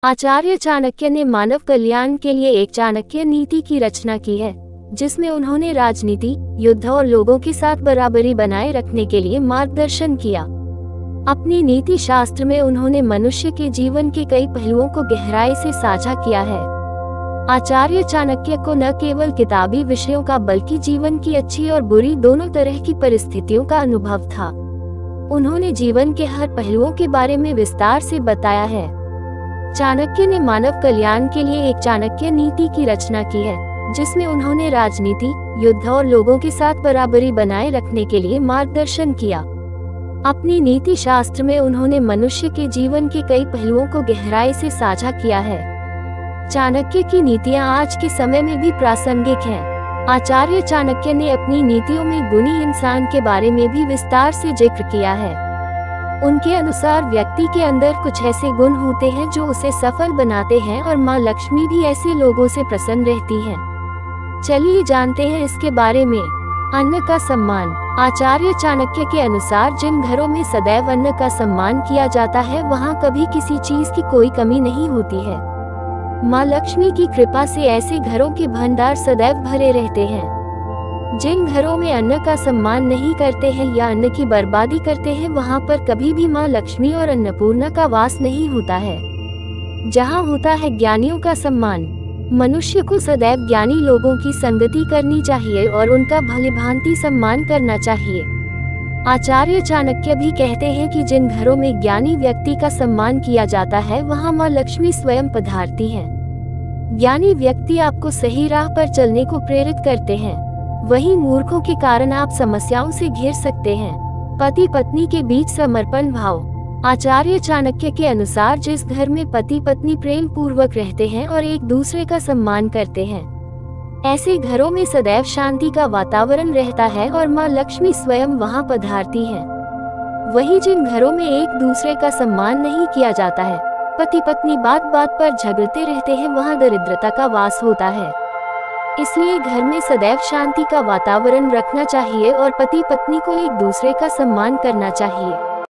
आचार्य चाणक्य ने मानव कल्याण के लिए एक चाणक्य नीति की रचना की है, जिसमें उन्होंने राजनीति, युद्ध और लोगों के साथ बराबरी बनाए रखने के लिए मार्गदर्शन किया। अपनी नीति शास्त्र में उन्होंने मनुष्य के जीवन के कई पहलुओं को गहराई से साझा किया है। आचार्य चाणक्य को न केवल किताबी विषयों का बल्कि जीवन की अच्छी और बुरी दोनों तरह की परिस्थितियों का अनुभव था। उन्होंने जीवन के हर पहलुओं के बारे में विस्तार से बताया है। चाणक्य ने मानव कल्याण के लिए एक चाणक्य नीति की रचना की है, जिसमें उन्होंने राजनीति, युद्ध और लोगों के साथ बराबरी बनाए रखने के लिए मार्गदर्शन किया। अपनी नीति शास्त्र में उन्होंने मनुष्य के जीवन के कई पहलुओं को गहराई से साझा किया है। चाणक्य की नीतियां आज के समय में भी प्रासंगिक हैं। आचार्य चाणक्य ने अपनी नीतियों में गुणी इंसान के बारे में भी विस्तार से जिक्र किया है। उनके अनुसार व्यक्ति के अंदर कुछ ऐसे गुण होते हैं जो उसे सफल बनाते हैं और माँ लक्ष्मी भी ऐसे लोगों से प्रसन्न रहती हैं। चलिए जानते हैं इसके बारे में। अन्न का सम्मान। आचार्य चाणक्य के अनुसार जिन घरों में सदैव अन्न का सम्मान किया जाता है, वहाँ कभी किसी चीज की कोई कमी नहीं होती है। माँ लक्ष्मी की कृपा से ऐसे घरों के भंडार सदैव भरे रहते हैं। जिन घरों में अन्न का सम्मान नहीं करते हैं या अन्न की बर्बादी करते हैं, वहाँ पर कभी भी माँ लक्ष्मी और अन्नपूर्णा का वास नहीं होता है। जहाँ होता है ज्ञानियों का सम्मान। मनुष्य को सदैव ज्ञानी लोगों की संगति करनी चाहिए और उनका भलीभांति सम्मान करना चाहिए। आचार्य चाणक्य भी कहते हैं कि जिन घरों में ज्ञानी व्यक्ति का सम्मान किया जाता है, वहाँ माँ लक्ष्मी स्वयं पधारती हैं। ज्ञानी व्यक्ति आपको सही राह पर चलने को प्रेरित करते हैं, वहीं मूर्खों के कारण आप समस्याओं से घिर सकते हैं। पति पत्नी के बीच समर्पण भाव। आचार्य चाणक्य के अनुसार जिस घर में पति पत्नी प्रेम पूर्वक रहते हैं और एक दूसरे का सम्मान करते हैं, ऐसे घरों में सदैव शांति का वातावरण रहता है और माँ लक्ष्मी स्वयं वहां पधारती हैं। वहीं जिन घरों में एक दूसरे का सम्मान नहीं किया जाता है, पति पत्नी बात बात पर झगड़ते रहते हैं, वहां दरिद्रता का वास होता है। इसलिए घर में सदैव शांति का वातावरण रखना चाहिए और पति पत्नी को एक दूसरे का सम्मान करना चाहिए।